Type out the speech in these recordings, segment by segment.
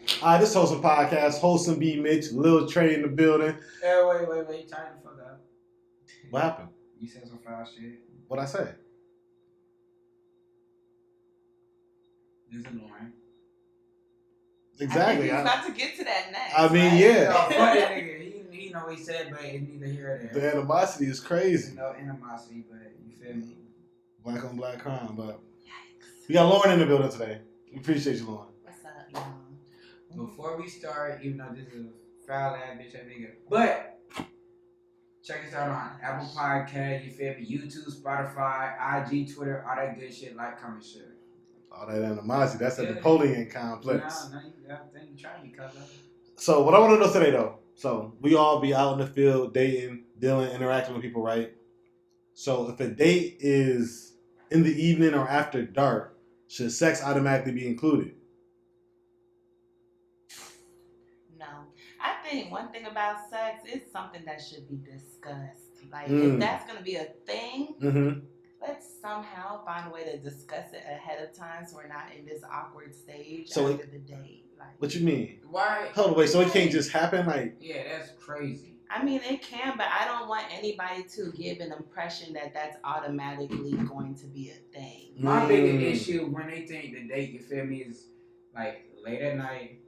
This is Wholesome Podcast. Wholesome B, Mitch, Lil Trey in the building. Hey, wait. Time the fuck up. What happened? You said some foul shit. What'd I say? This is lLauren. Exactly. I think he's about to get to that next. I mean, right? yeah. No, fuck that nigga. He know what he said, but it's neither here nor The there. animosity is crazy. No animosity, but you feel me? Black on black crime, but Yikes. we got Lauren in the building today. We appreciate you, Lauren. What's up, y'all? Before we start, even though this is a foul ass bitch ass nigga, but check us out on Apple Podcast, you feel me? YouTube, Spotify, IG, Twitter, all that good shit, like, comment, share. All that animosity, that's a Yeah. Napoleon complex. No, you got thing you trying to cut up. So what I want to know today, though, so we all be out in the field, dating, dealing, interacting with people, right? So if a date is in the evening or after dark, should sex automatically be included? No. I think one thing about sex is something that should be discussed. Like, Mm. if that's going to be a thing, Mm-hmm. let's somehow find a way to discuss it ahead of time so we're not in this awkward stage So after the date. Like, What you mean? Why? Hold on, wait, so it can't just happen? Like, Yeah, that's crazy. I mean, it can, but I don't want anybody to give an impression that that's automatically going to be a thing. My biggest issue when they think the date, you feel me, is like late at night.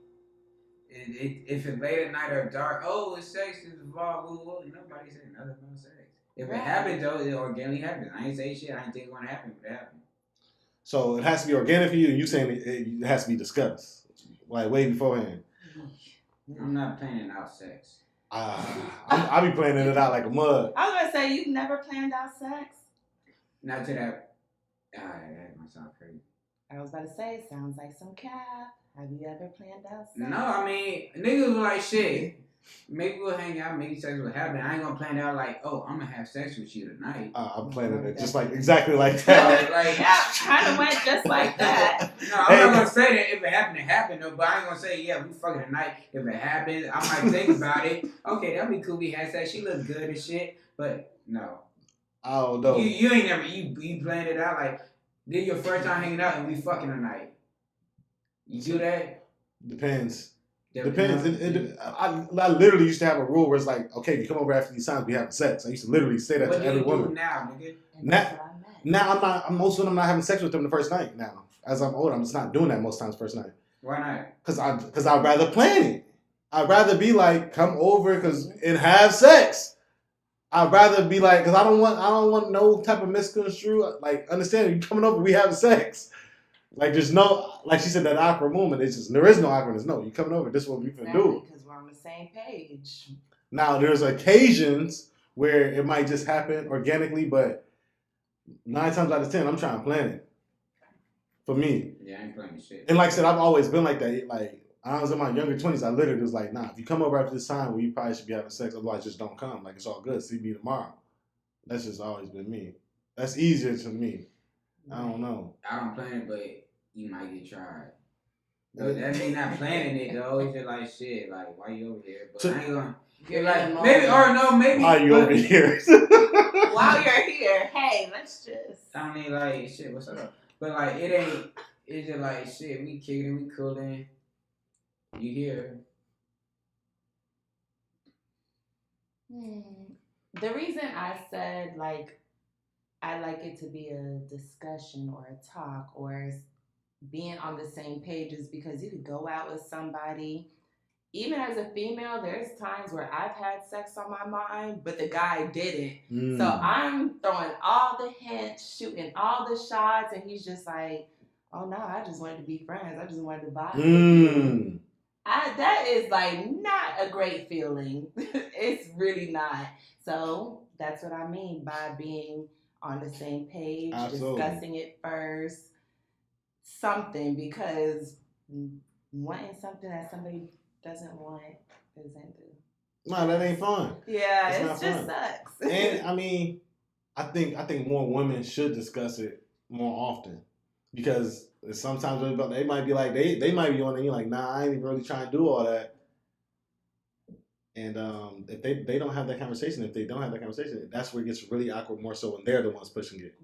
If it's late at night or dark, oh, it's sex is involved. Nobody said nothing about sex. If it Right. happens, though, it organically happens. I ain't say shit. I ain't think it gonna happen, but it happened. So it has to be organic for you, and you saying it has to be discussed, like way beforehand. I'm not planning out sex. I be planning it out like a mug. I was going to say, you've never planned out sex? Not to that. That might sound crazy. I was about to say, it sounds like some cap. Have you ever planned out sex? No, I mean, niggas were like, shit. Maybe we'll hang out, maybe sex will happen. I ain't gonna plan it out like, oh, I'm gonna have sex with you tonight. I'm planning it just like exactly like that. Like, Yeah, kind of went just like that. No, I'm not gonna say that if it happened, it happened though. But I ain't gonna say, yeah, we fucking tonight. If it happens, I might think about it. Okay, that'd be cool. We had sex. She look good and shit. But no, I don't know. you ain't never you planned it out like this your first time hanging out and we fucking tonight. You do that? Depends. I literally used to have a rule where it's like, okay, if you come over after these times, we having sex. I used to literally say that What to do every you woman. do now, nigga? And that's what I meant. Now I'm not. Most of them, I'm not having sex with them the first night. Now, as I'm older, I'm just not doing that most times first night. Why not? Because I'd rather plan it. I'd rather be like, come over and have sex. I'd rather be like, because I don't want no type of misconstrued. Like, understand, you coming over, we having sex. Like, there's no, like she said, that awkward moment. It's just, there is no awkwardness. No, you coming over, this is what we can do. Because we're on the same page. Now, there's occasions where it might just happen organically, but 9 times out of 10, I'm trying to plan it. For me. Yeah, I ain't planning shit. And like I said, I've always been like that. Like, I was in my younger 20s, I literally was like, nah, if you come over after this time, well, you probably should be having sex. Otherwise, just don't come. Like, it's all good. See me tomorrow. That's just always been me. That's easier to me. I don't know. I don't plan it, but you might get tried. So that mean not planning it though. It's just like shit. Like why you over here? But I ain't gonna. You're Like in the maybe moment. or no maybe. Why are you over here? While you're here, hey, let's just. I mean like shit. What's up? But like it ain't. It's just like shit. We kicking, we cooling. You here? The reason I said like I like it to be a discussion or a talk or being on the same page is because you could go out with somebody. Even as a female, there's times where I've had sex on my mind, but the guy didn't. So I'm throwing all the hints, shooting all the shots, and he's just like, oh no, I just wanted to be friends. I just wanted to vibe with you. That is like not a great feeling. It's really not. So that's what I mean by being on the same page, Absolutely. discussing it first, something, because wanting something that somebody doesn't want isn't good. No, that ain't fun. Yeah, It's it not just fun. sucks. And I mean, I think more women should discuss it more often because sometimes they might be like they might be on there. You're like, nah, I ain't even really trying to do all that. And if they don't have that conversation, that's where it gets really awkward. More so when they're the ones pushing it.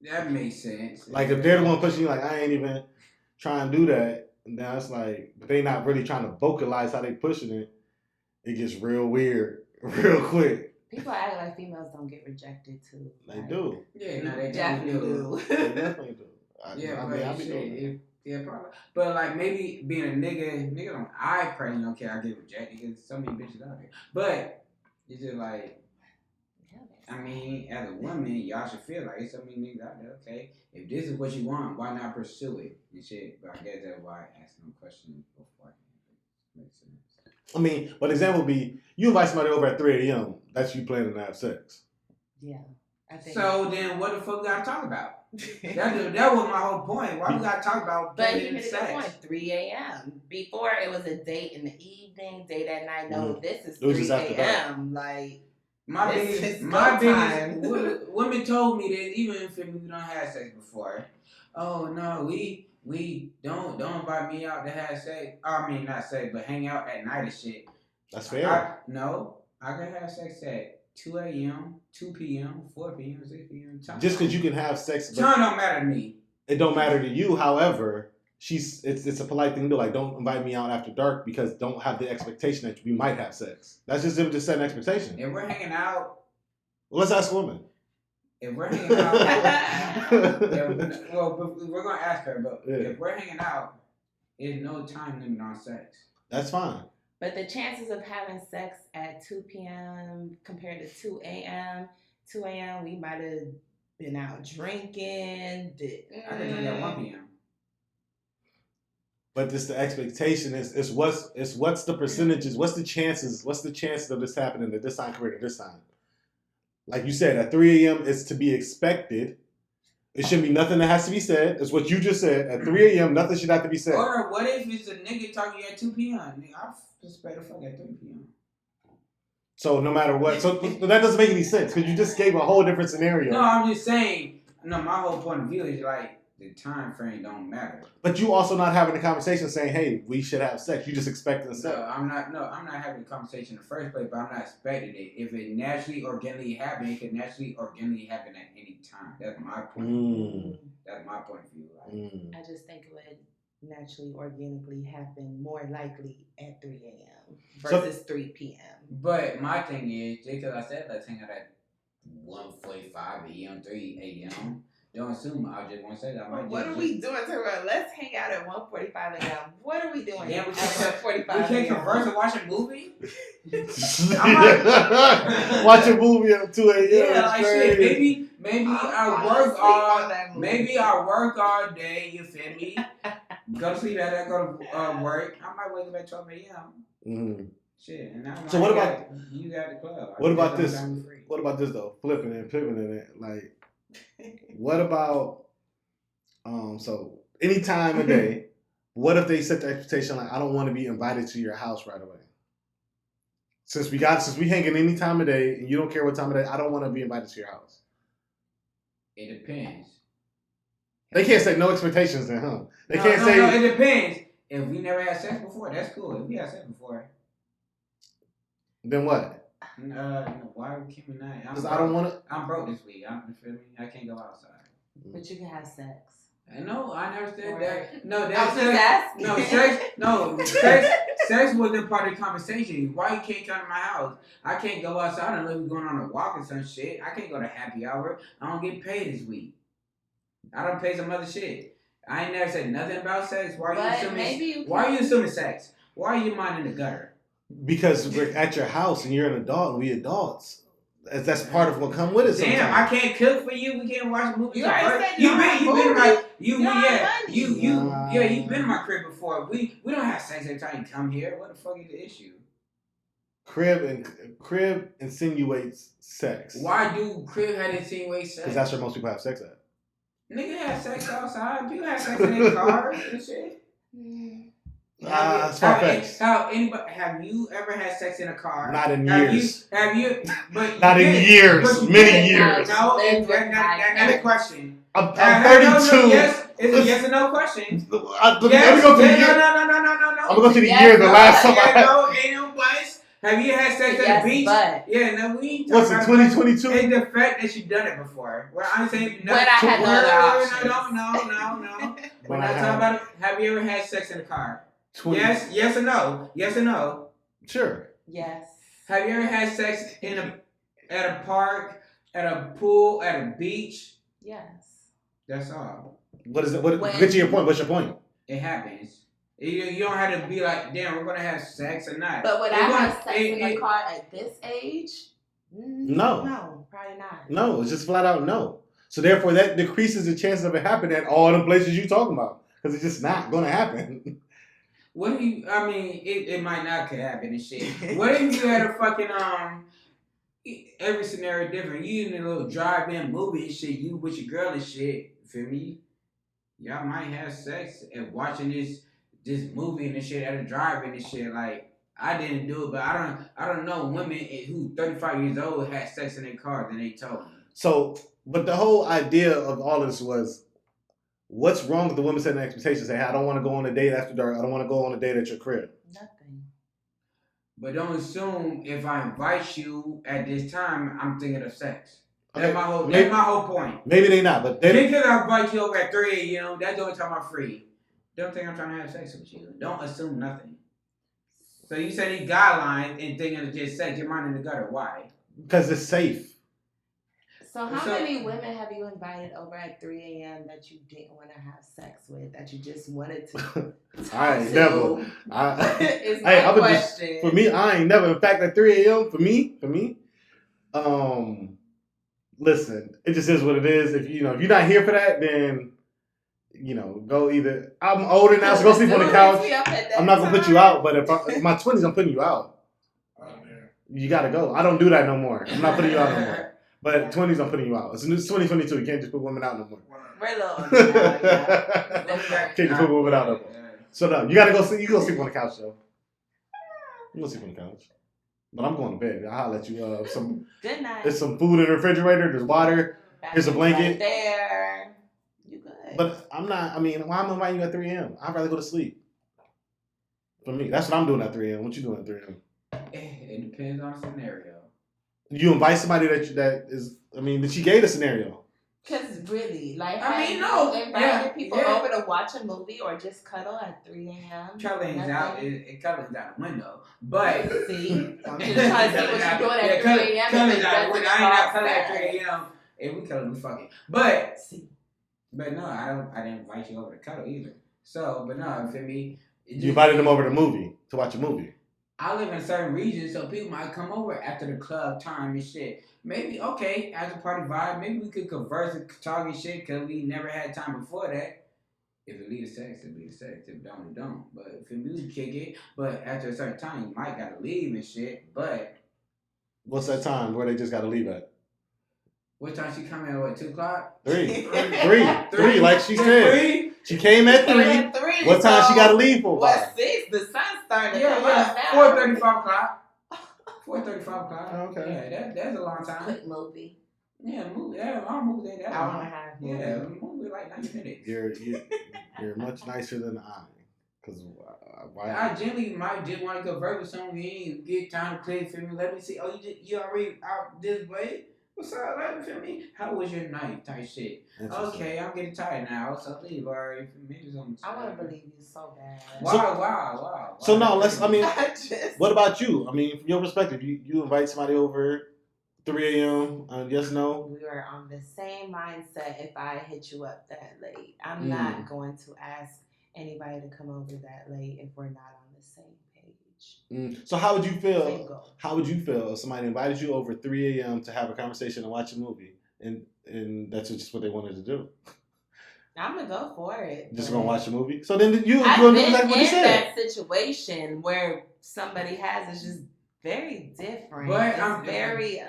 That makes sense. Like if they're the one pushing you, like I ain't even trying to do that. now it's like they not really trying to vocalize how they pushing it. It gets real weird real quick. People act like females don't get rejected too. They do. Yeah, no, they definitely do. They definitely do. I be shit, doing it. yeah, probably. But like maybe being a nigga don't. I personally don't care. I get rejected because so many bitches out there. But it's just like, I mean, as a woman, y'all should feel like it's so many niggas out there. Okay, if this is what you want, why not pursue it and shit? But I guess that's why I asked no questions before. Makes sense. I mean, but example would be you invite somebody over at 3 a.m. That's you planning to have sex. Yeah, I think. So then, what the fuck we gotta talk about? that was my whole point. Why we gotta talk about But he made a sex? good point. 3 a.m. Before it was a date in the evening, date at night. No, this is 3 a.m. Like my biggest women told me that even if we don't have sex before. Oh no, we don't invite me out to have sex. I mean not sex, but hang out at night and shit. That's fair. I can have sex at 2 a.m., 2 p.m., 4 p.m., 6 p.m. Just because you can have sex. Time don't matter to me. It don't matter to you. However, it's a polite thing to do. Like, don't invite me out after dark because don't have the expectation that we might have sex. That's just them just setting an expectation. If we're hanging out. Well, let's ask women. If we're hanging out. We're going to ask her, but if we're hanging out, there's no time limit on sex. That's fine. But the chances of having sex at 2 p.m. compared to 2 a.m., 2 a.m. we might have been out drinking. I can drink at 1 p.m. But this the expectation is what's the percentages? What's the chances of this happening at this time compared to this time? Like you said, at 3 a.m. it's to be expected. It shouldn't be nothing that has to be said. It's what you just said. At 3 a.m., nothing should have to be said. Or what if it's a nigga talking at 2 p.m.? Nigga, I expect to fuck at 3 p.m. So no matter what. So that doesn't make any sense because you just gave a whole different scenario. No, I'm just saying. No, my whole point of view is like the time frame don't matter. But you also not having a conversation saying, hey, we should have sex. You just expecting sex. I'm not having a conversation in the first place, but I'm not expecting it. If it naturally, organically happen, it can naturally, organically happen at any time. That's my point of view. That's my point of view. I just think it would naturally, organically happen more likely at 3 a.m. versus 3 p.m. But my thing is, just because I said let's hang out at 1:45 a.m., 3 a.m., don't assume I just want to say that. What are we doing to let's hang out at 1:45 a.m. What are we doing at 1:45 a.m.? We can't converse and watch a movie? Watch a movie at 2 a.m. Yeah, like shit. Maybe I work all day, you feel me? Go to sleep at go to work. I might wake up at 12 a.m. Mm-hmm. Shit, and now so what about you got the club? What about this? What about this though? Flipping and pivoting it. Like, what about so any time of day? What if they set the expectation like I don't want to be invited to your house right away? Since we hanging any time of day and you don't care what time of day, I don't want to be invited to your house. It depends. They can't say no expectations then, huh? They can't say. No, it depends. If we never had sex before, that's cool. If we had sex before, then what? Why can't we not? Because I don't want to. I'm broke this week. You feel me? I can't go outside. But you can have sex. No, I never said that. No, that's sex. No, sex. No, sex wasn't part of the conversation. Why you can't come to my house? I can't go outside unless we're going on a walk or some shit. I can't go to happy hour. I don't get paid this week. I don't pay some other shit. I ain't never said nothing about sex. Why are you assuming sex? Why are you minding the gutter? Because we're at your house and you're an adult and we adults. That's part of what come with it. Sometimes. Damn, I can't cook for you. We can't watch movies. You've been in my crib before. We don't have sex every time you come here. What the fuck is the issue? Crib insinuates sex. Why do crib have insinuate sex? Because that's where most people have sex at. Nigga have sex outside. People have sex in their cars and shit. That's far-fetched. Have you ever had sex in a car? Not in years. Have you? But not in years. Many years. No, that's not a question. I'm 32. It's a yes or no question. Let me go to the year. No. I'm going to go to the year. The last time I had. Ain't no buts. Have you had sex at the beach? But yeah, no, we ain't What's talking it, about 2022? it's the fact that you've done it before. Well, I'm saying when I had other options. No. We're not talking about it. Have you ever had sex in a car? 20. Yes or no? Yes or no? Sure. Yes. Have you ever had sex at a park, at a pool, at a beach? Yes. That's all. What is it? Get to your point. What's your point? It happens. You don't have to be like, damn, we're gonna have sex or not. But would I have sex in a car at this age? No. No, probably not. No, it's just flat out no. So therefore, that decreases the chances of it happening at all the places you're talking about because it's just not going to happen. What if you? I mean, it might not could happen and shit. What if you had a fucking every scenario different. You in a little drive-in movie and shit. You with your girl and shit. Feel me? Y'all might have sex and watching this movie and shit at a drive-in and shit. Like I didn't do it, but I don't know women who 35 years old had sex in their cars and they told me. So, but the whole idea of all of this was, what's wrong with the women setting expectations? Say, hey, I don't want to go on a date after dark. I don't want to go on a date at your crib. Nothing. But don't assume if I invite you at this time, I'm thinking of sex. That's my whole point. Maybe they not, but just because I invite you over at 3 a.m., that's the only time I'm free. Don't think I'm trying to have sex with you. Don't assume nothing. So you set these guidelines and thinking of just sex, your mind in the gutter. Why? Because it's safe. So how many women have you invited over at 3 a.m. that you didn't want to have sex with, that you just wanted to? I ain't never. It's my question. For me, I ain't never. In fact, at 3 a.m. for me, listen, it just is what it is. If you're not here for that, then go either. I'm older now, so go sleep on the couch. I'm not gonna put you out, but if in my 20s, I'm putting you out. You gotta go. I don't do that no more. I'm not putting you out no more. But 20s, I'm putting you out. It's 2022. You can't just put women out no more. We're a little Can't just put women out no more. So no, you gotta go sleep. You go sleep on the couch though. You go sleep on the couch. But I'm going to bed. I'll let you some. Good night. There's some food in the refrigerator. There's water. Here's a blanket. Right there. You good. But I'm not. I mean, why am I inviting you at 3 a.m.? I'd rather go to sleep. For me, that's what I'm doing at 3 a.m. What you doing at 3 a.m.? It depends on the scenario. You invite somebody that she gave a scenario. Because really, like, invited people over to watch a movie or just cuddle at 3 a.m. Cuddling's out the window. But see, I'm just trying to see what you're doing at 3 a.m. Cuddling's out the window. I ain't not cuddling at 3 a.m. If we cuddle, we fucking. But no, I didn't invite you over to cuddle either. So, but no, for me, you invited them over to watch a movie. I live in a certain region, so people might come over after the club time and shit. Maybe, okay, as a party vibe, maybe we could converse and talk and shit because we never had time before that. If it lead to sex, it lead to sex. If it don't, it don't. But if it music kick it, but after a certain time, you might gotta leave and shit. But what's that time where they just gotta leave at? What time she come in? What, 2 o'clock? 3, like she said. 3? She came at 3. What time she gotta leave for? What, 6? The sun's starting to come up now. 4:35 o'clock. 4:35 o'clock. Okay. Yeah, that's a long time. Quick movie. Yeah, movie. Yeah, our movie ain't that long. Hour and a half. Yeah, movie like 90 minutes. You're much nicer than I. Because I generally might just want to convert with someone. You ain't get time to play for me. Let me see. Oh, you already out this way? What's up? Let me feel me. How was your night? Type shit. Okay, I'm getting tired now. So leave already. I want to believe you so bad. Wow. So now what about you? I mean, from your perspective, you invite somebody over 3 a.m. Yes, no? We are on the same mindset if I hit you up that late. I'm not going to ask anybody to come over that late if we're not on the same page. So how would you feel? How would you feel if somebody invited you over 3 a.m. to have a conversation and watch a movie, and that's just what they wanted to do? I'm gonna go for it. Just gonna watch a movie. So then you're I've gonna do been exactly what you said. that situation where somebody has is just very different. But it's very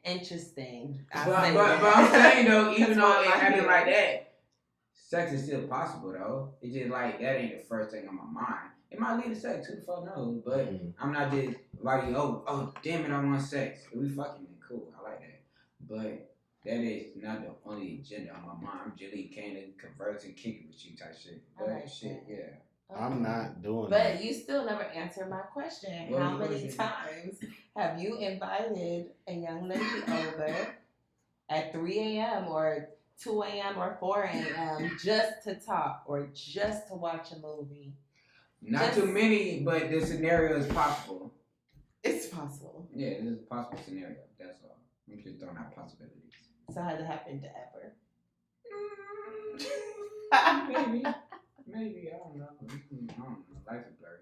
interesting. But I'm saying though, even though it happened like that, sex is still possible though. It's just like that ain't the first thing on my mind. It might lead to sex, who the fuck knows? But I'm not just like, oh, damn it, I want sex. If we fucking, cool, I like that. But that is not the only agenda on my mind. I'm just came to converse and kick it with you type shit. But like shit, that. yeah. I'm not doing But that. you still never answered my question. What How was many it? times have you invited a young lady over at 3 a.m. or 2 a.m. or 4 a.m. just to talk or just to watch a movie? Not too many, but the scenario is possible. It's possible. Yeah, it is a possible scenario. That's all. I'm just throwing out possibilities. So has it happened ever? Maybe. I don't know. Life is blurry.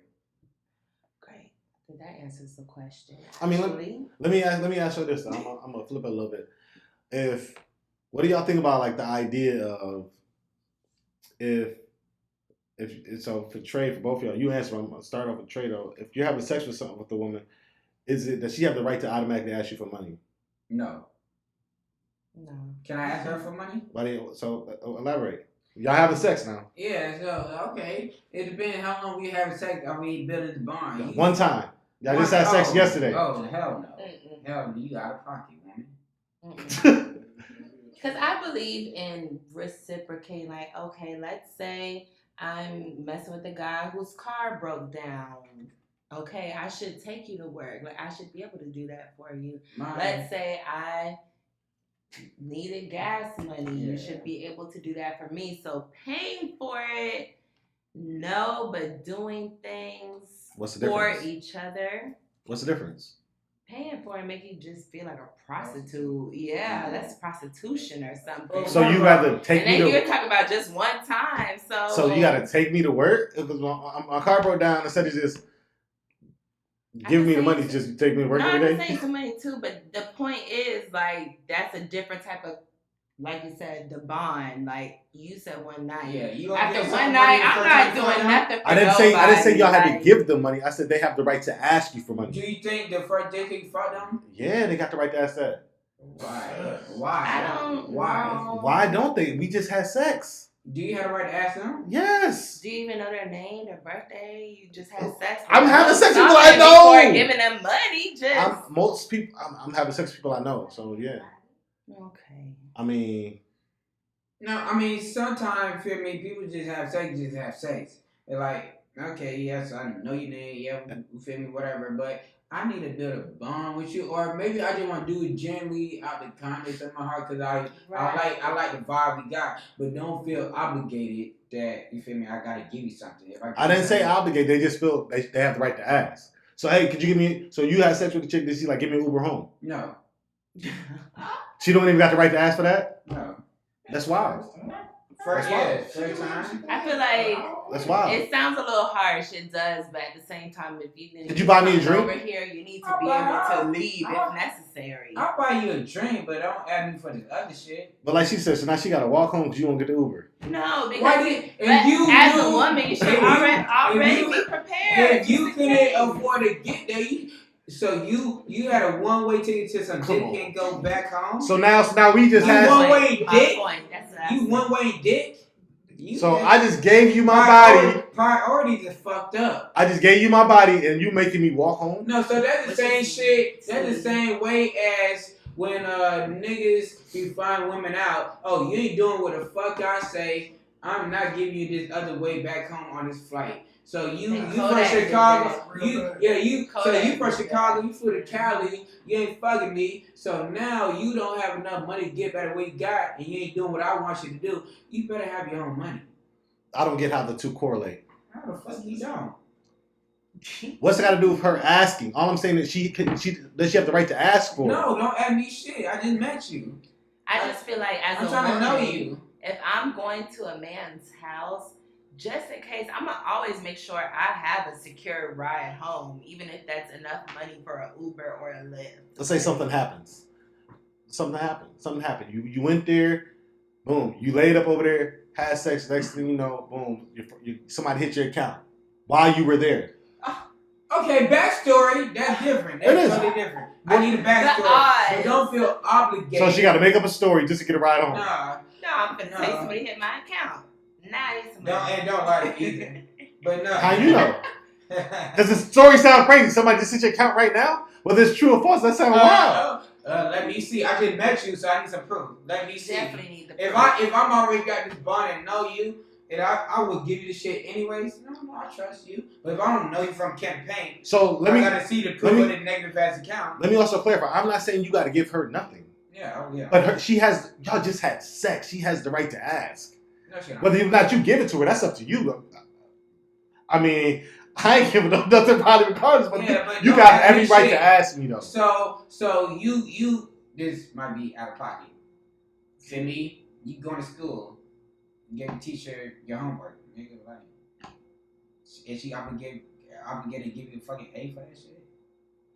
Great. I think that answers the question. I mean, let me ask you this. I'm gonna flip it a little bit. What do y'all think about like the idea of if so for Trey, for both of y'all, you answer. I'm gonna start off with Trey though. If you're having sex with a woman, is it does she have the right to automatically ask you for money? No. Can I ask her for money? Elaborate. Y'all having sex now? Yeah. So okay, it depends how long we having sex. Are we building the bond? One time. Y'all just had sex yesterday. Oh hell no! Hell no! You out of pocket, woman. Because I believe in reciprocating. Like, okay, let's say I'm messing with a guy whose car broke down. Okay, I should take you to work. Like, I should be able to do that for you. Let's say I needed gas money. You should be able to do that for me. So paying for it, no, but doing things for each other. What's the difference? Paying for it make you just feel like a prostitute. Yeah, that's prostitution or something. So you got to take me to... And then you're talking about just one time. So you got to take me to work? Because my car broke down instead of just give me the money, just take me to work every day? I'm saying some money too, but the point is, like, that's a different type of, like you said, the bond. Like you said, one night. Yeah, you after one night, I'm not doing nothing for nobody. I didn't say y'all had to give them money. I said they have the right to ask you for money. Do you think the first day can fuck them? Yeah, they got the right to ask that. Why? I don't. Why? Why don't they? We just had sex. Do you have the right to ask them? Yes. Do you even know their name, their birthday? You just had sex. I'm having sex with people I know. Before giving them money, I'm having sex with people I know. So yeah. Okay. I mean. No, I mean sometimes feel me. People just have sex. They're like, okay, yes, I know your name. Yeah, you feel me, whatever. But I need to build a bond with you, or maybe I just want to do it genuinely out the kindness of my heart because I like the vibe we got, but don't feel obligated that you feel me. I gotta give you something. I didn't say obligated. They just feel they have the right to ask. So hey, could you give me? So you had sex with the chick? Did she like give me an Uber home? No. She don't even got the right to ask for that? No. That's wild. First time. I feel like that's wild. It sounds a little harsh. It does, but at the same time, if you did you buy me a drink over here, you need to be able to leave if necessary. I'll buy you a drink, but don't add me for this other shit. But like she said, so now she got to walk home because you won't get the Uber. No, because as a woman, you should already be prepared. If you couldn't afford to get there, so you had a one-way ticket to some dick and go back home. So now we just had one-way dick. You one-way dick. I just gave you my body. Priorities is fucked up. I just gave you my body, and you making me walk home. No, so that's the same shit. That's the same way as when niggas be flying women out. Oh, you ain't doing what the fuck I say. I'm not giving you this other way back home on this flight. So you from Chicago, you from Chicago, you flew to Cali, you ain't fucking me. So now you don't have enough money to get better what you got, and you ain't doing what I want you to do. You better have your own money. I don't get how the two correlate. How the fuck you don't? What's it got to do with her asking? All I'm saying is does she have the right to ask for? No, don't ask me shit. I just met you. I just feel like I'm trying to know you. If I'm going to a man's house, just in case, I'm going to always make sure I have a secure ride home, even if that's enough money for an Uber or a Lyft. Let's say something happens. Something happened. You went there, boom. You laid up over there, had sex. Next thing you know, boom. Somebody hit your account while you were there. Okay, backstory. That's different. That's totally different. I need a backstory. But don't feel obligated. So she got to make up a story just to get a ride home. No, I'm going to say somebody hit my account. Don't lie to either. But no. How you know? Does the story sound crazy? Somebody just hit your account right now? Whether it's true or false, that sounds wild. Let me see. I just met you, so I need some proof. Let me see. Definitely need the proof. If I'm already got this bond and know you, and I would give you the shit anyways. No, I trust you. But if I don't know you from campaign, so I gotta see the proof of the negative ass account. Let me also clarify. I'm not saying you got to give her nothing. Yeah, oh yeah. But y'all just had sex. She has the right to ask. No, she don't. Whether or not you give it to her, that's up to you. I mean, I ain't giving up nothing probably regardless, but you got every right to ask me though. So you this might be out of pocket. For me, you going to school, give the teacher your homework, nigga, like, is she obligated to give you a fucking A for that shit?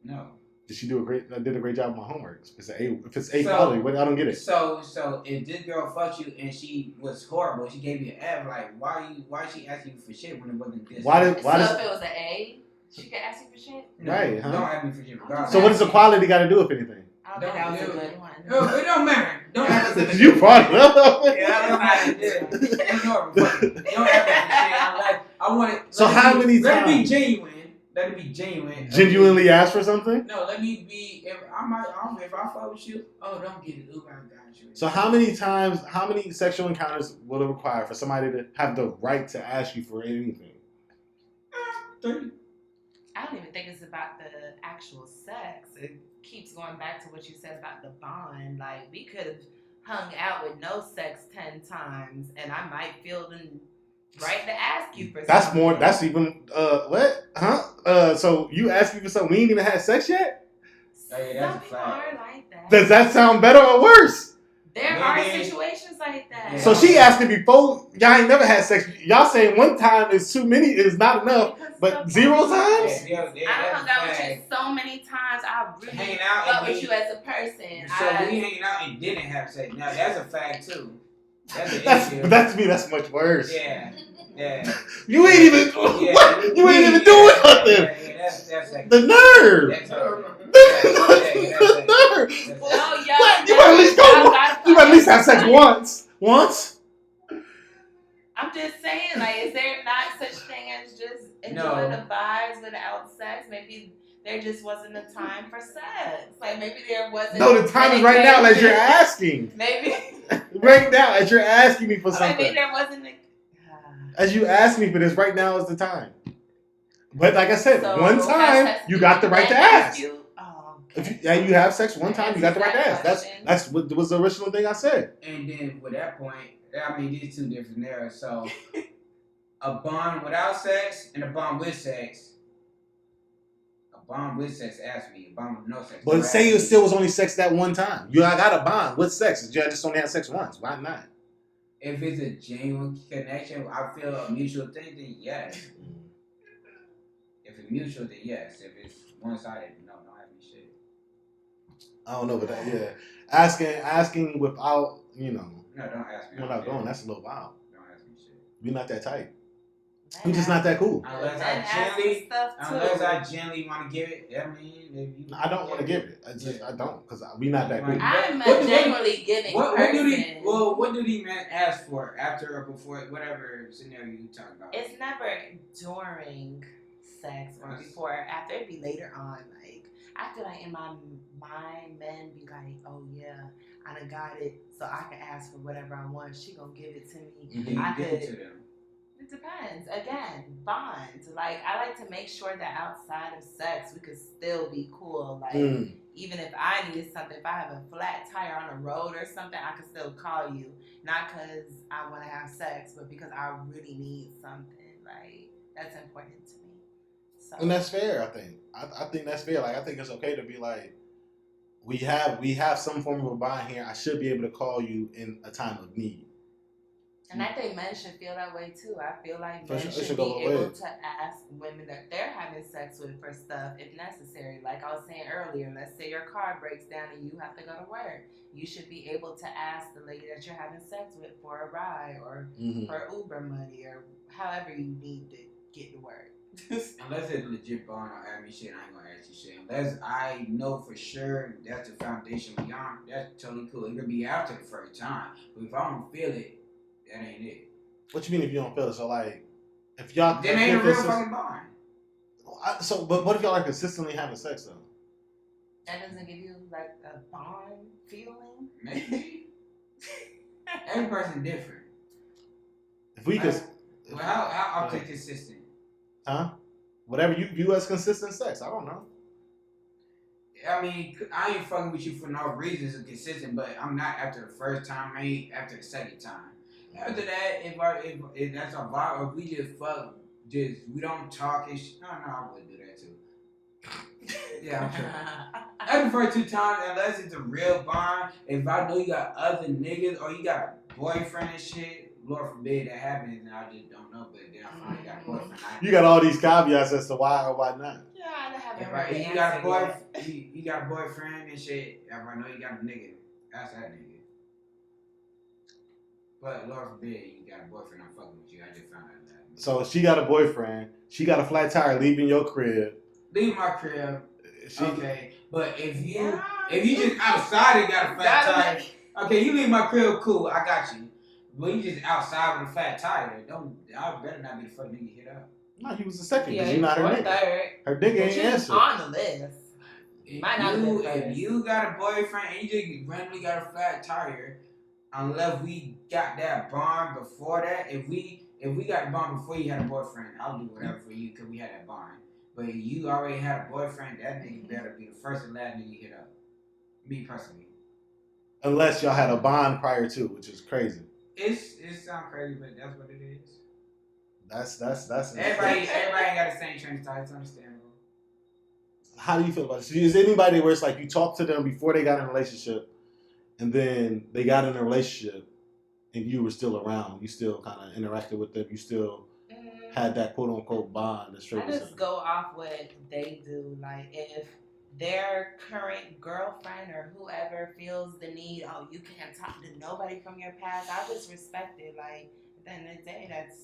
No. Did she did a great job with my homework? If it's A quality, I don't get it. So if this girl fucked you and she was horrible, she gave you an F, like why is she asking you for shit when it wasn't this? So if it was an A, she could ask you for shit? No, right, huh? Don't ask me for shit regardless. So what does equality got to do with anything? I don't think that was a good one. No, it don't matter. Don't ask me for shit. You brought it up. Yeah, don't ask me for shit. Don't ask me for shit. I want it. So how many times? Let it be genuine. Let it be genuine. Genuinely ask for something? No, let me be. If I fuck with you, don't get it. Uber, I got you. So how many sexual encounters will it require for somebody to have the right to ask you for anything? 30. I don't even think it's about the actual sex. It keeps going back to what you said about the bond. Like, we could have hung out with no sex 10 times, and I might feel the right to ask you for something. That's even, what? Huh? So you ask me for something, we ain't even had sex yet? Hey, that's Some people are like that. Does that sound better or worse? There are situations like that. So she asking before, y'all ain't never had sex. Y'all saying one time is too many, is not enough, but 0 times? I hung out with you so many times. I really fuck with you as a person. So we hanging out and didn't have sex. Now that's a fact too. That's an issue. But to me, that's much worse. Yeah. You ain't even. What? You ain't even doing nothing. Yeah, that's the nerve. The nerve. You might at least go. You might at least have sex once. Once. I'm just saying, like, is there not such thing as just enjoying the vibes without sex? Maybe there just wasn't a time for sex. Like, maybe there wasn't. No, the time is right now as you're asking. Maybe. Right now as you're asking me for something. Maybe there wasn't as you ask me for this, right now is the time. But like I said, one time you got the right to ask. If you have sex one time, you got the right to ask. That's what was the original thing I said. And then with that point, I mean, these two different narratives. So a bond without sex and a bond with sex. A bond with sex, ask me. A bond with no sex. But say it still was only sex that one time. I got a bond with sex. You just only had sex once. Why not? If it's a genuine connection, I feel a mutual thing, then yes. If it's mutual, then yes. If it's one-sided, no, don't have any shit. I don't know, but asking without, No, don't ask me. Without going, that's a little wild. Don't ask me shit. We not that tight. We just not that cool. Unless I gently want to give it. I mean, I don't want to give it. I don't, because we not that cool. I'm a genuinely giving person. What do these men ask for after or before, whatever scenario you talk about? It's never during sex or before or after. It'd be later on. Like, I feel like in my mind, men be like, oh yeah, I done got it, so I can ask for whatever I want. She gonna give it to me. Mm-hmm. Give it to them. It depends. Again, bonds. Like, I like to make sure that outside of sex, we could still be cool. Like, even if I needed something, if I have a flat tire on the road or something, I could still call you. Not because I want to have sex, but because I really need something. Like, that's important to me. So. And that's fair, I think. I think that's fair. Like, I think it's okay to be like, we have some form of a bond here. I should be able to call you in a time of need. And I think men should feel that way too. I feel like men should be able to ask women that they're having sex with for stuff if necessary. Like I was saying earlier, let's say your car breaks down and you have to go to work. You should be able to ask the lady that you're having sex with for a ride or for Uber money or however you need to get to work. Unless it's legit bond or ask me shit, I ain't gonna ask you shit. Unless I know for sure that's the foundation beyond, that's totally cool. It could be after the first time. But if I don't feel it, that ain't it. What you mean if you don't feel it? So like, if y'all then ain't a real fucking bond. But what if y'all are consistently having sex though? That doesn't give you like a bond feeling. Maybe. Every person different. If we could, Well, how often consistent? huh? Whatever you view as consistent sex, I don't know. I mean, I ain't fucking with you for no reasons of consistent, but I'm not after the first time. I ain't after the second time. After that, if that's our vibe, or if we just fuck, we don't talk and shit. No, I would do that too. Yeah, I'm sure. After the first 2 times, unless it's a real bond, if I know you got other niggas or you got a boyfriend and shit, Lord forbid that happens, and I just don't know. But then I finally got a boyfriend. You got all these caveats as to why or why not. Yeah, I haven't Right, really you got a answered boyfriend, you got a boyfriend and shit. Everybody know you got a nigga. That's that nigga. But Lord forbid you got a boyfriend. I'm fucking with you. I just found out that. So she got a boyfriend. She got a flat tire leaving your crib. Leave my crib. Okay, but if you just outside and got a flat tire, okay, you leave my crib, cool. I got you. But you just outside with a flat tire. I better not be the fuck nigga hit up. No, he was the second because you're not her nigga. Her nigga ain't answer. On the list. If you got a boyfriend and you just randomly got a flat tire, unless we got that bond before that, if we got a bond before you had a boyfriend, I'll do whatever for you because we had that bond. But if you already had a boyfriend, that nigga better be the first and last nigga you hit up. Me personally. Unless y'all had a bond prior to, which is crazy. It sounds crazy, but that's what it is. That's everybody ain't got the same train of thought. It's understandable. How do you feel about this? Is anybody where it's like you talk to them before they got in a relationship, and then they got in a relationship, and you were still around, you still kind of interacted with them, you still had that quote unquote bond? I just go off what they do. Like if their current girlfriend or whoever feels the need, oh, you can't talk to nobody from your past, I just respect it. Like at the end of the day, that's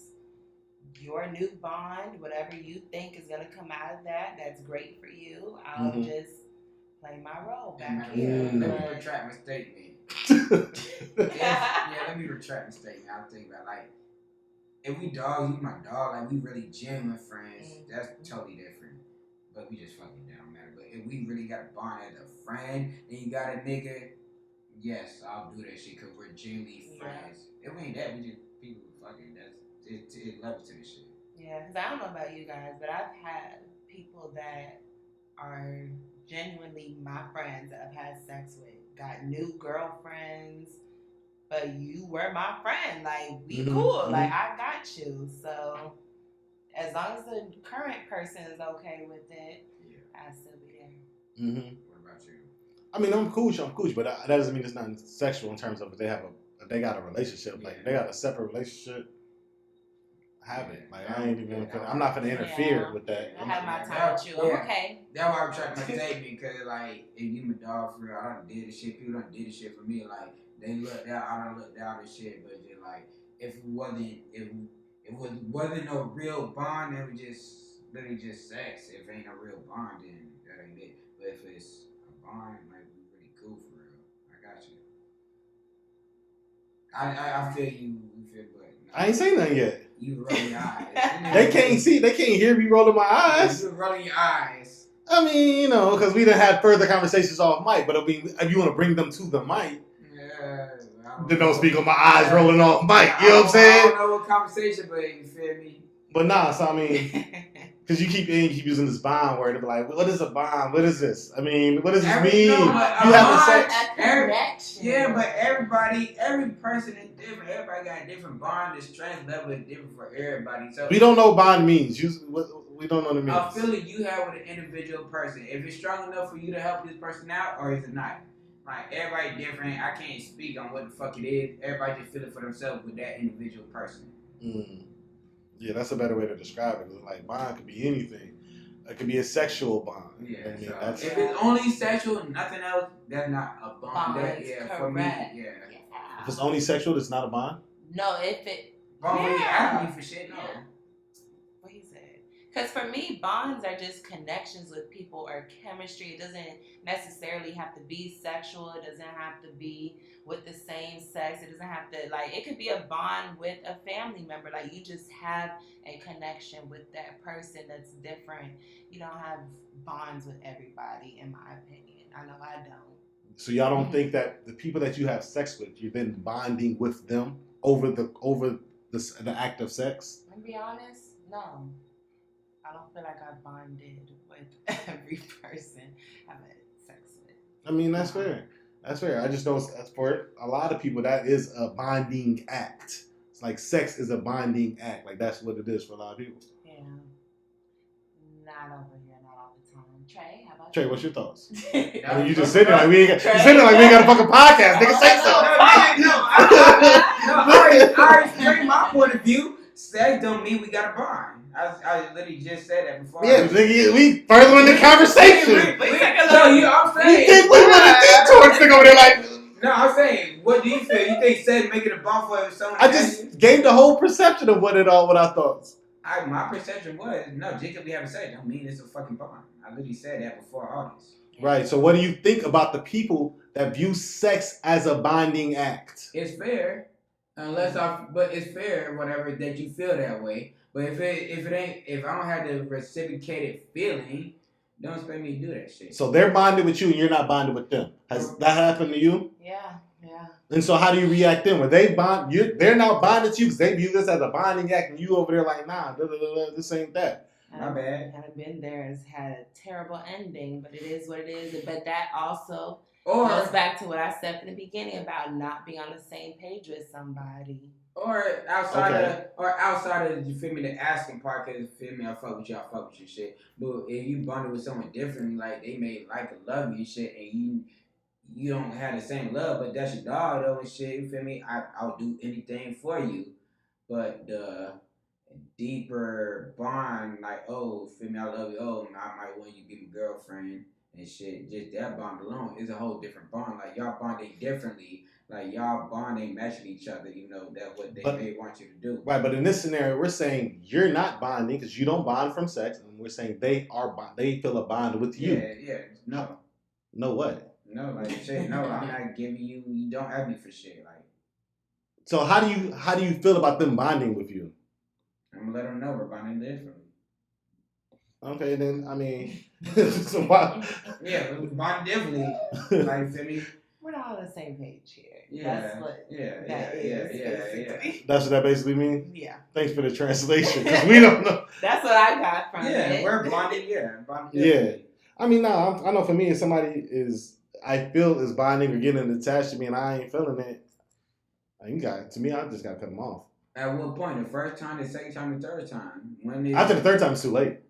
your new bond. Whatever you think is gonna come out of that, that's great for you. I'll just play my role back here. Let me retract my statement. Let me retract my statement. I'll think about like if we dogs, you my dog, like we really genuine friends, that's totally different. But we just fucking don't matter. But if we really got a bond as a friend and you got a nigga, yes, I'll do that shit because we're genuinely friends. If we ain't that, we just people fucking, it levels to this shit. Yeah, because I don't know about you guys, but I've had people that are genuinely my friends that I've had sex with, got new girlfriends, but you were my friend. Like, we cool. Like, I got you. So, as long as the current person is okay with it, I'll still be there. What about you? I mean, I'm cool, but that doesn't mean it's not sexual in terms of if they got a relationship. Like, they got a separate relationship. Have it. Like I ain't even. I'm not gonna interfere with that. I have my time with you. Okay. That's why I'm trying to statement because like if you my dog for real, I done did this shit. People done did this shit for me. Like they looked out, I done looked out and shit. But just like if it wasn't no real bond, it was just literally just sex. If it ain't a real bond, then that ain't it. But if it's a bond, like we really cool for real. I got you. I feel you. But no. I ain't saying nothing yet. You roll your eyes. They can't hear me rolling my eyes. You rolling your eyes. I mean, because we done had further conversations off mic, but if you want to bring them to the mic, then don't speak on my eyes rolling off mic. You know what I'm saying? I don't know what conversation, but you feel me? But nah, so I mean, because you keep using this bond word to be like, what is a bond? What is this? I mean, what does this mean? You having sex? But every person is different. Everybody got a different bond. The strength level is different for everybody. So we don't know what bond means. We don't know what it means. A feeling you have with an individual person. If it's strong enough for you to help this person out, or is it not? Like everybody different. I can't speak on what the fuck it is. Everybody just feel it for themselves with that individual person. Yeah, that's a better way to describe it. Like bond could be anything. It could be a sexual bond. Yeah. I mean, if it's only sexual, nothing else, that's not a bond. For me, If it's only sexual, it's not a bond. No, if it. Asking me for shit, no. What he said. Because for me, bonds are just connections with people or chemistry. It doesn't necessarily have to be sexual. It doesn't have to be with the same sex. It doesn't have to, it could be a bond with a family member. Like, you just have a connection with that person that's different. You don't have bonds with everybody, in my opinion. I know I don't. So y'all don't think that the people that you have sex with, you're then bonding with them over the act of sex? To be honest, no. I don't feel like I bonded with every person I've had sex with. I mean, that's fair. That's fair. I just know for a lot of people that is a bonding act. It's like sex is a bonding act. Like that's what it is for a lot of people. Yeah. Not over here, not all the time. Trey, how about Trey, you? what's your thoughts? I I mean, you just sitting there like we ain't got, you sitting there like we ain't got a fucking podcast. Nigga, say something. I already explained my point of view. Sex don't mean we got a bond. I literally just said that before. Yeah, nigga, we further in the conversation. I'm saying. You think we want to think towards nigga over there like? No, I'm saying, what do you feel? You think sex making a bond for someone? I just gave the whole perception of what I thought. My perception was no. Just because we have sex don't mean it's a fucking bond. I literally said that before all this. Right. So, what do you think about the people that view sex as a bonding act? It's fair, but it's fair, whatever, that you feel that way. But if I don't have the reciprocated feeling, don't expect me to do that shit. So they're bonded with you and you're not bonded with them. Has that happened to you? Yeah. And so how do you react then? When they bond, they're now bonded to you because they view this as a bonding act, and you over there like, nah, this ain't that. My bad. Haven't been there. It's had a terrible ending, but it is what it is. But that also goes back to what I said from the beginning about not being on the same page with somebody. Or outside of you feel me, the asking part, because feel me, I fuck with you and shit. But if you bonded with someone different, like they may like and love you and shit, and you don't have the same love, but that's your dog though and shit. You feel me? I'll do anything for you, but the deeper bond, like feel me, I love you. I might want you to be my girlfriend and shit. Just that bond alone is a whole different bond. Like y'all bonding differently. Like y'all bonding matching each other, that's what they may want you to do. Right, but in this scenario, we're saying you're not bonding because you don't bond from sex, and we're saying they feel a bond with you. Yeah, no. No what? No, like shit, no, I'm not giving you. You don't have me for shit, like. So how do you feel about them bonding with you? I'm gonna let them know we're bonding differently. Okay, then I mean, so why? Yeah, we bond differently. Like, feel me? We're not on the same page here. Yeah, that's what that is. That's what that basically means? Yeah. Thanks for the translation, because we don't know. That's what I got from it. Yeah, we're bonding, Yeah. I mean, no, I know for me, if somebody I feel is bonding or getting attached to me and I ain't feeling it, I just got to cut them off. At what point? The first time, the second time, the third time? After the third time, it's too late.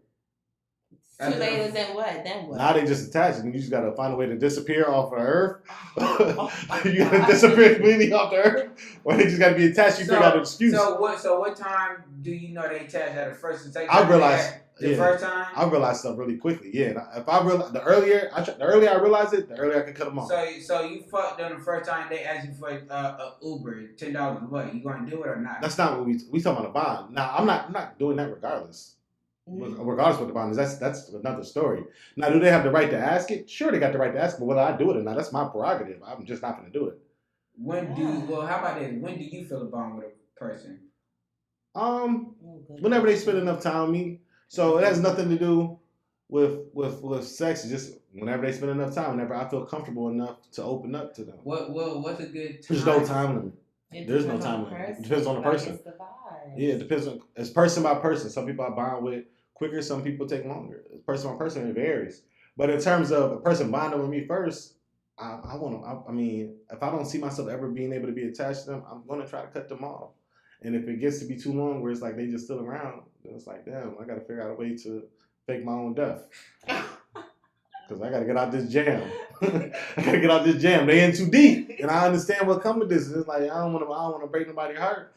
Too late is then what? Then what? Now they just attached, and you just gotta find a way to disappear off of Earth. You gotta disappear completely off the Earth, or they just gotta be attached. You figure out an excuse. So what time do you know they attached? At the first and second I time? realized the first time. I realized stuff really quickly. Yeah, if I realize the earlier I realize it, the earlier I can cut them off. So you fucked them the first time they asked you for a Uber $10. What you gonna do it or not? That's not what we talking about a bond. Now I'm not doing that regardless. Regardless of what the bond is, that's another story. Now, do they have the right to ask it? Sure, they got the right to ask it, but whether I do it or not, that's my prerogative. I'm just not going to do it. How about this? When do you feel a bond with a person? Whenever they spend enough time with me. So it has nothing to do with sex. It's just whenever they spend enough time, whenever I feel comfortable enough to open up to them. What's a good time? There's no time limit. There's no time limit. It depends on the person. Yeah, it depends on. It's person by person. Some people I bond with quicker. Some people take longer. Person by person, it varies. But in terms of a person bonding with me first, I want to. I mean, if I don't see myself ever being able to be attached to them, I'm going to try to cut them off. And if it gets to be too long, where it's like they just still around, then it's like, damn, I got to figure out a way to fake my own death. Because I got to get out this jam. I got to get out this jam. They in too deep, and I understand what comes with this. It's like I don't want to break nobody's heart.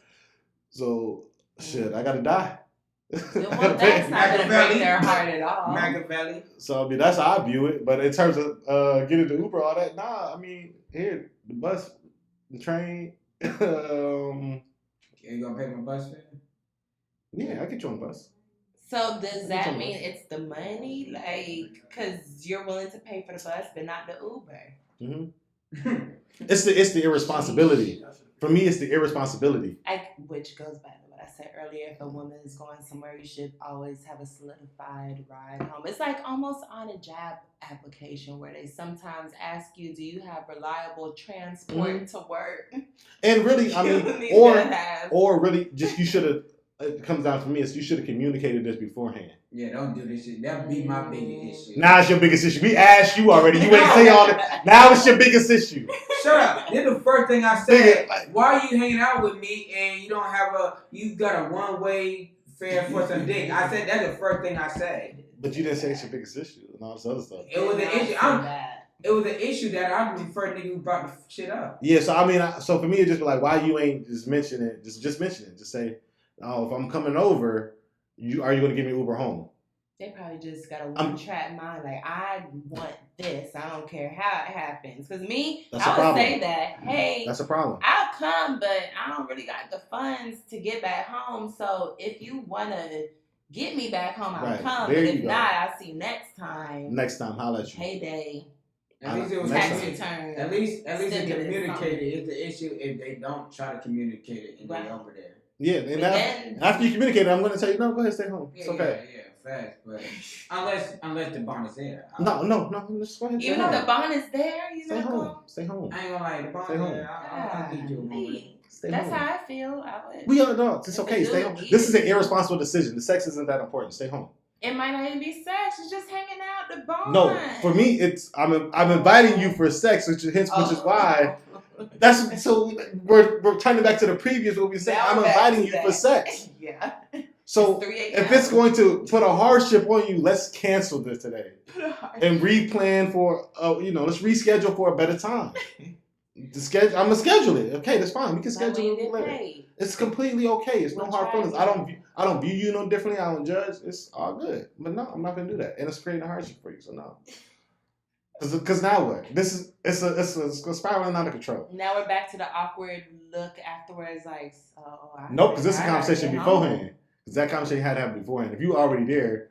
So shit, I got to die. Well, that's not going to break their heart at all. Machiavelli. So I mean, that's how I view it. But in terms of getting the Uber, all that, nah. I mean, here the bus, the train. You gonna pay my bus fare? Yeah, I get you on the bus. So does that mean it's the money, like, because you're willing to pay for the bus, but not the Uber? Mm-hmm. It's the irresponsibility. For me, it's the irresponsibility. Which goes back to what I said earlier, if a woman is going somewhere, you should always have a solidified ride home. It's like almost on a job application where they sometimes ask you, do you have reliable transport to work? And really, I mean, or really, just you should have. It comes down to me. Is you should have communicated this beforehand. Yeah, don't do this shit. That'd be my biggest issue. Now it's your biggest issue. We asked you already. You ain't say all that. Now it's your biggest issue. Shut up. This is the first thing I said. Why are you hanging out with me and you don't have you got a one-way fare for some dick? I said that's the first thing I said. But you didn't say it's your biggest issue and all this other stuff. It was an issue. It was an issue that I was the first nigga who brought the shit up. Yeah, so I mean, so for me, it's just like, why you ain't just mention it? Just mention it. Just say, oh, if I'm coming over, are you gonna give me Uber home? They probably just got a one-track mind. Like, I want this. I don't care how it happens. Because me, I would say that, hey, that's a problem. I'll come, but I don't really got the funds to get back home. So if you want to get me back home, I'll come. But if not, I'll see you next time. Next time, holla at you. Heyday. At least it was tax return. At least it communicated. It's the issue if they don't try to communicate it and get over there. Yeah, and after you communicate it, I'm going to tell you, no, go ahead, stay home. It's okay. Yeah, facts. But unless the bond is there. No, just go ahead. Even though the bond is there, stay home. Stay home. I ain't gonna lie, the bond is there. I'll give you a moment. That's how I feel. We are adults. It's okay. Stay home. This is an irresponsible decision. The sex isn't that important. Stay home. It might not even be sex. It's just hanging out, the bond. No, for me, it's I'm inviting you for sex, which is why. That's so we're turning back to the previous what we said. I'm inviting you for sex. Yeah. So if it's going to put a hardship on you, let's cancel this today and replan for let's reschedule for a better time. I'm gonna schedule it. Okay, that's fine. We can schedule it later. It's completely okay. It's no hard feelings. I don't view you no differently. I don't judge. It's all good. But no, I'm not gonna do that, and it's creating a hardship for you. So no. Because now what? It's spiraling out of control. Now we're back to the awkward look afterwards, like, nope, because this is a conversation beforehand. Because that conversation had to happen beforehand. If you already there,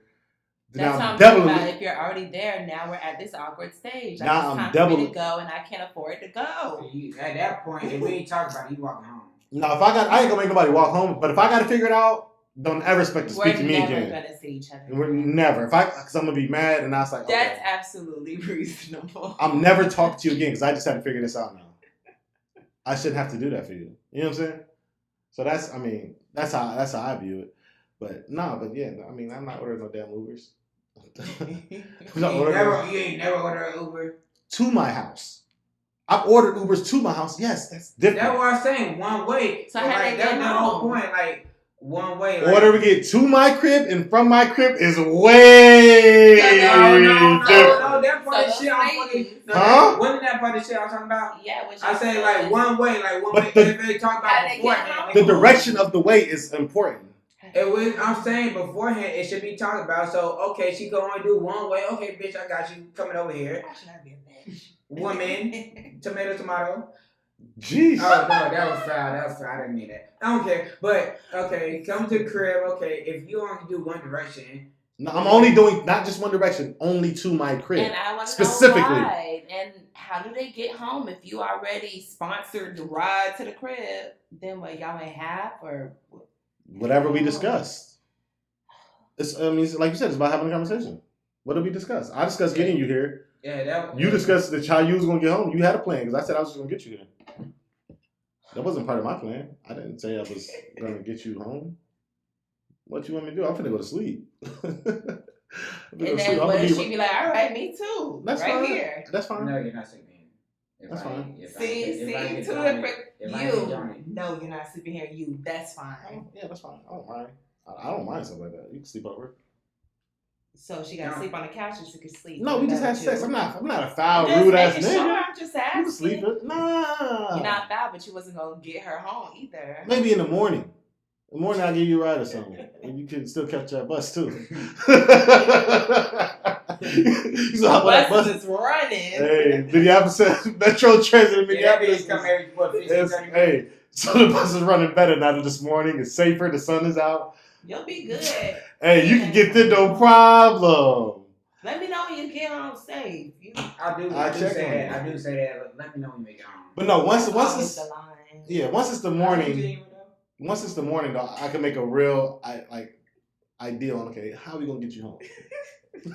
that's what I'm talking about. If you're already there, now we're at this awkward stage. Like, now it's time for me to go, and I can't afford to go. At that point, if we ain't talking about it, you walking home. No, I ain't gonna make nobody walk home. But if I got to figure it out, don't ever expect to speak to me again. We're never gonna see each other. We're never. Because I'm gonna be mad, and I was like, okay. That's absolutely reasonable. I'm never talking to you again because I just had to figure this out now. I shouldn't have to do that for you. You know what I'm saying? So that's how I view it. But I'm not ordering no damn Ubers. You ain't never ordered an Uber to my house. I've ordered Ubers to my house. Yes, that's different. That's what I'm saying. One way. So how they get home? The whole point. Like one way. Like, order we get to my crib and from my crib is way no. That part of shit I'm fucking. Huh? Wasn't that part of shit I was talking about? Yeah. I say like one way. But if they talk about beforehand. The direction of the way is important. I'm saying beforehand, it should be talked about. So, okay, she can only do one way. Okay, bitch, I got you coming over here. Why should I be a bitch? Woman, tomato. Jeez. Oh, no, that was foul. I didn't mean that. I don't care. But, okay, come to the crib. Okay, if you only do one direction. No, I'm only doing not just one direction, only to my crib. And I want to know why. And how do they get home? If you already sponsored the ride to the crib, then what, y'all ain't half or what? Whatever we discussed. It's like you said, it's about having a conversation. What did we discuss? I discussed getting you here. Yeah, you discussed how you was gonna get home. You had a plan because I said I was just gonna get you here. That wasn't part of my plan. I didn't say I was gonna get you home. What you want me to do? I'm finna go to sleep. And then what if she be like, all right, me too. That's right fine. Here. That's fine. No, you're not sleeping. That's fine. See, two different. You. No, you're not sleeping here. You. That's fine. Yeah, that's fine. I don't mind. I don't mind something like that. You can sleep over. So she got to sleep on the couch and she can sleep. No, we just had sex. I'm not a foul, rude ass nigga. Sure, I'm just asking. You can sleep it. Nah. You're not foul, but you wasn't gonna get her home either. Maybe in the morning. In the morning I'll give you a ride or something. And you can still catch that bus too. The bus is running. Hey, Minneapolis Metro Transit in Minneapolis. Hey, so the bus is running better now this morning. It's safer. The sun is out. You'll be good. Hey, you can get there no problem. Let me know when you get home safe. I do say that. Let me know when you make it home. But no, once it's the morning. once it's the morning though, I can make a real ideal on okay, how are we gonna get you home?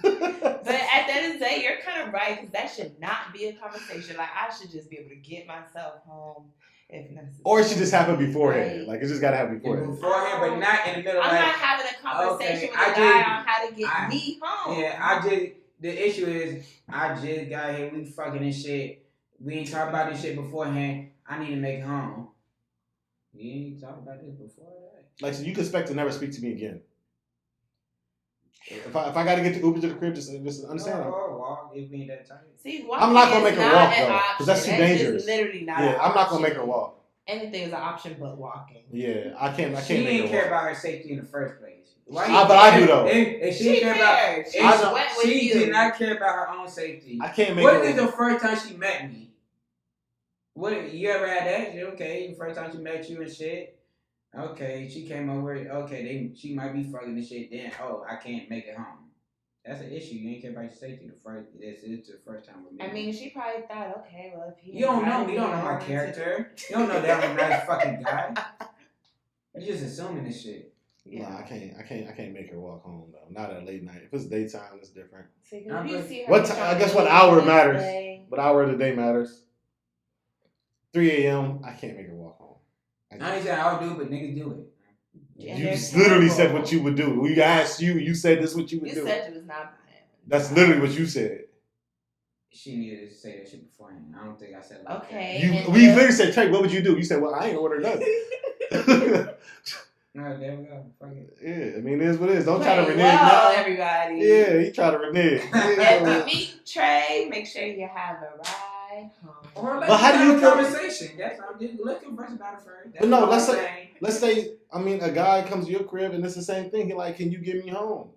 But at the end of the day, you're kind of right because that should not be a conversation. Like I should just be able to get myself home if necessary. Or it should just happen beforehand. Right. Like it just gotta happen beforehand. But not in the middle. I'm like, not having a conversation with a I guy on how to get me home. Yeah, the issue is I just got here, we fucking and shit. We ain't talk about this shit beforehand. I need to make it home. You ain't talk about this before that. Like so you can expect to never speak to me again. If I gotta get the Uber to the crib, just understand. Or walk if we ain't that tight. See, I'm not gonna make her walk though, because that's too dangerous. Just literally not. Yeah, I'm not gonna make her walk. Anything is an option but walking. Yeah, I can't. She didn't care about her safety in the first place. But I do though. If she care about, she did not care about her own safety. I can't make. What is the first time she met me? What you ever had that? Okay, the first time she met you and shit. Okay, she came over. Okay, she might be fucking and shit. Then I can't make it home. That's an issue. You ain't care about your safety. This is the first time with me. I mean, she probably thought, okay, well, if he you don't know me, you don't know my character. You don't know that I'm a nice fucking guy. You're just assuming this shit. Yeah, nah, I can't make her walk home though. Not at late night. If it's daytime, it's different. See, you see her I guess what hour matters. What hour of the day matters. 3 a.m. I can't make her walk home. I ain't saying I'll do it, but niggas do it. You literally said what you would do. We asked you. You said this what you would do. You said you was not buying. That's literally what you said. She needed to say that shit beforehand. I don't think I said like okay. that. We literally said, Trey, what would you do? You said, well, I ain't ordered nothing. No, there we go. Fuck it. Yeah, I mean, it is what it is. Don't try to renege now. now. Everybody. Yeah, he tried to renege. If you meet Trey, make sure you have a ride home. Or let's how do you have a conversation. That's I'm just let's converse about it first. But no, let's say, I mean, a guy comes to your crib and it's the same thing. He like, can you get me home?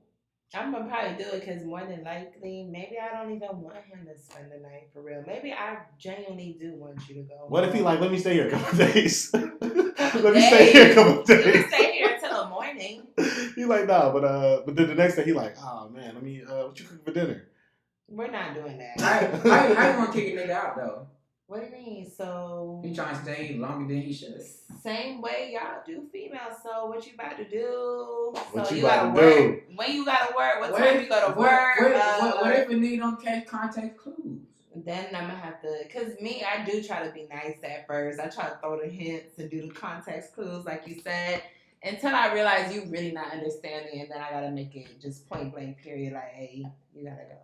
I'm gonna probably do it because more than likely, maybe I don't even want him to spend the night for real. Maybe I genuinely do want you to go. What if he like, let me stay here a couple days? Let me stay here a couple days. You can stay here until the morning. He like, nah, but then the next day he like, oh man, let me, what you cooking for dinner? We're not doing that. How you gonna kick a nigga out though? What do you mean? So he trying to stay longer than he should. Same way y'all do females. So what you about to do? What so you gotta about to work. do? When you gotta work? What time you go to work? What if a nigga don't catch contact clues? Then I'm gonna have to, cause me, I do try to be nice at first. I try to throw the hints and do the context clues, like you said, until I realize you really not understanding, and then I gotta make it just point blank period. Like, hey, you gotta go.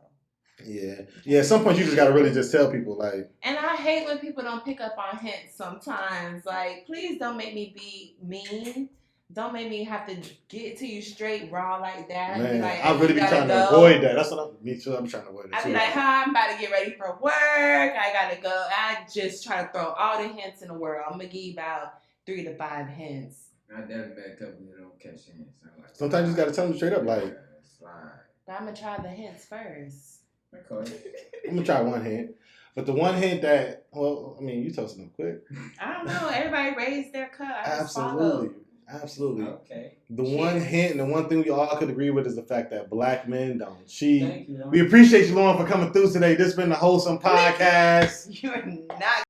Yeah. At some point, you just gotta really just tell people like. And I hate when people don't pick up on hints. Sometimes, like, please don't make me be mean. Don't make me have to get to you straight raw like that. Man, like, I really be trying to avoid that. That's what I'm trying to avoid. I be like, I'm about to get ready for work. I gotta go. I just try to throw all the hints in the world. I'm gonna give you about 3 to 5 hints. I definitely bet a couple of don't catch hints. Like, sometimes you just gotta tell them straight up, like. Slide. But I'm gonna try the hints first. Okay. I'm gonna try one hint, but the one hint that, well, I mean, you toasting them quick. I don't know. Everybody raised their cup. Absolutely. Okay. The one hint and the one thing we all could agree with is the fact that black men don't cheat. Thank you, we appreciate you, Lauren, for coming through today. This has been the Wholesome Podcast. You are not